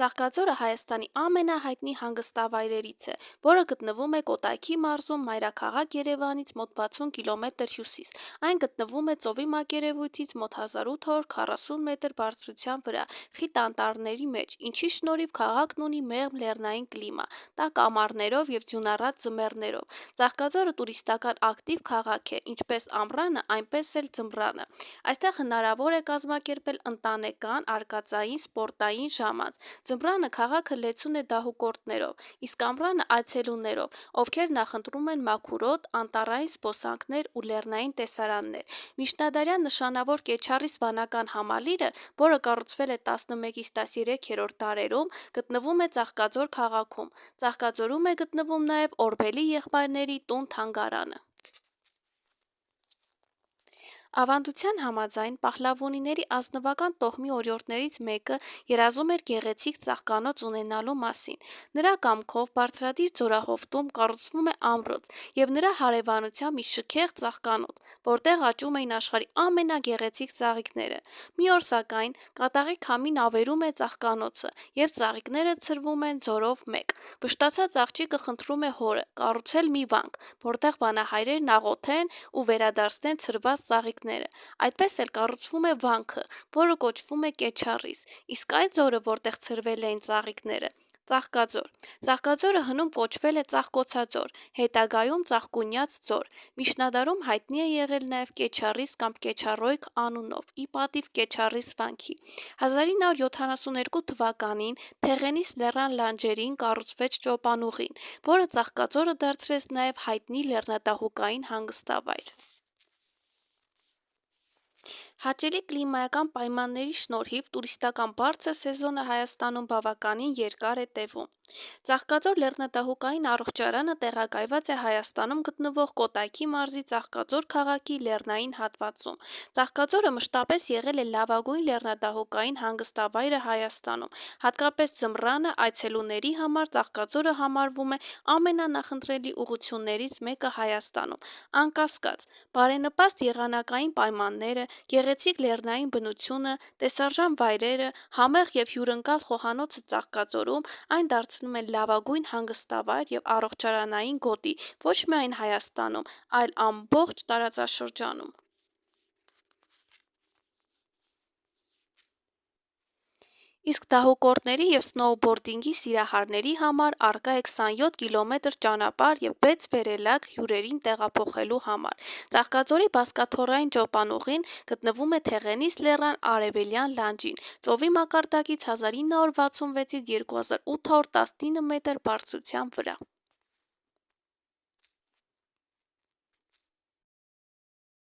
Ծաղկաձորը Հայաստանի ամենահայտնի հանգստավայրերից է, որը գտնվում է Կոտայքի մարզում մայրաքաղաք Երևանից մոտ 60 կիլոմետր հյուսիս։ Այն գտնվում է ծովի մակերևույթից մոտ 1840 մետր բարձրության վրա, խիտ անտառների մեջ, ինչի շնորհիվ քաղաքն ունի մեղմ լեռնային կլիմա, տաք ամառներով և ձյունառատ ձմեռներով։ Ծաղկաձորը տուրիստական ակտիվ քաղաք է, ինչպես ամռանը, այնպես էլ ձմռանը։ Այստեղ հնարավոր է կազմակերպել ընտանեկան, արկածային, սպորտային ժամանց։ Ձմռանը քաղաքը լեցուն է դահուկորդներով, իսկ ամռանը՝ այցելուներով, ովքեր նախընտրում են մաքուր օդ, անտառային զբոսանքներ ու լեռնային տեսարաններ։ Միջնադարյան նշանավոր Կեչառիս վանական համալիրը, որը կառուցվել է 11-ից 13-րդ դարերում, գտնվում է Ծաղկաձոր քաղաքում։ Ծաղկաձորում է գտնվում նաև Օրբելի եղբայրների տուն-թանգարանը։ Ավանդության համաձայն Պահլավոնիների ազնվական տոհմի օրիորդներից մեկը երազում էր գեղեցիկ ծաղկանոց ունենալու մասին։ Նրա կամքով բարձրադիր ձորահովտում կառուցվում է ամրոց և նրա հարևանությամբ մի շքեղ ծաղկանոց, որտեղ աճում էին աշխարհի ամենագեղեցիկ ծաղիկները։ Մի օր, սակայն, կատաղի քամին ավերում է ծաղկանոցը, և ծաղիկները ցրվում են ձորով մեկ։ Վշտացած աղջիկը խնդրում է հորը կառուցել մի վանք, որտեղ բանահայրերն աղոթեն ու վերադարձնեն ցրված ծաղիկները։ Այդպես էլ կառուցվում է վանքը, որը կոչվում է Կեչառիս, իսկ այդ ձորը, որտեղ ցրվել էին ծաղիկները, Ծաղկաձոր։ Ծաղկաձորը հնում կոչվել է Ծաղկոցաձոր, հետագայում Ծաղկունյաց ձոր։ Միջնադարում հայտնի է եղել նաև Կեչառիս կամ Կեչառոյք անունով, ի պատիվ Կեչառիս վանքի։ 1972 թվականին Թեղենիս լեռան լանջերին կառուցվեց ճոպանուղին, որը Ծաղկաձորը դարձրեց նաև հայտնի լեռնադահուկային հանգստավայր։ Հաճելի կլիմայական պայմանների շնորհիվ տուրիստական բարձր սեզոնը Հայաստանում բավականին երկար է տևում։ Ծաղկաձոր լեռնադահուկային առողջարանը տեղակայված է Հայաստանում գտնվող Կոտայքի մարզի Ծաղկաձոր քաղաքի լեռնային հատվածում։ Ծաղկաձորը մշտապես եղել է լավագույն լեռնադահուկային հանգստավայրը Հայաստանում։ Հատկապես ձմռանը այցելուների համար Ծաղկաձորը համարվում է ամենանախընտրելի ուղղություններից մեկը Հայաստանում։ Անկասկած, բարենպաստ եղանակային պայմանները, գեղեցիկ լեռնային բնությունը, տեսարժան վայրերը, համեղ և հյուրընկալ խոհանոցը Ծաղկաձորում այն դարձնում են լավագույն հանգստավայր և առողջարանային գոտի ոչ միայն Հայաստանում, այլ ամբողջ տարածաշրջանում։ Իսկ դահուկորդների և սնոուբորդինգի սիրահարների համար առկա է 27 կիլոմետր ճանապարհ և 6 վերելակ հյուրերին տեղափոխելու համար։ Ծաղկաձորի բազկաթոռային ճոպանուղին գտնվում է Թեղենիս լեռան արևելյան լանջին, ծովի մակարդակից 1966-ից 2819 մետր բարձրության վրա։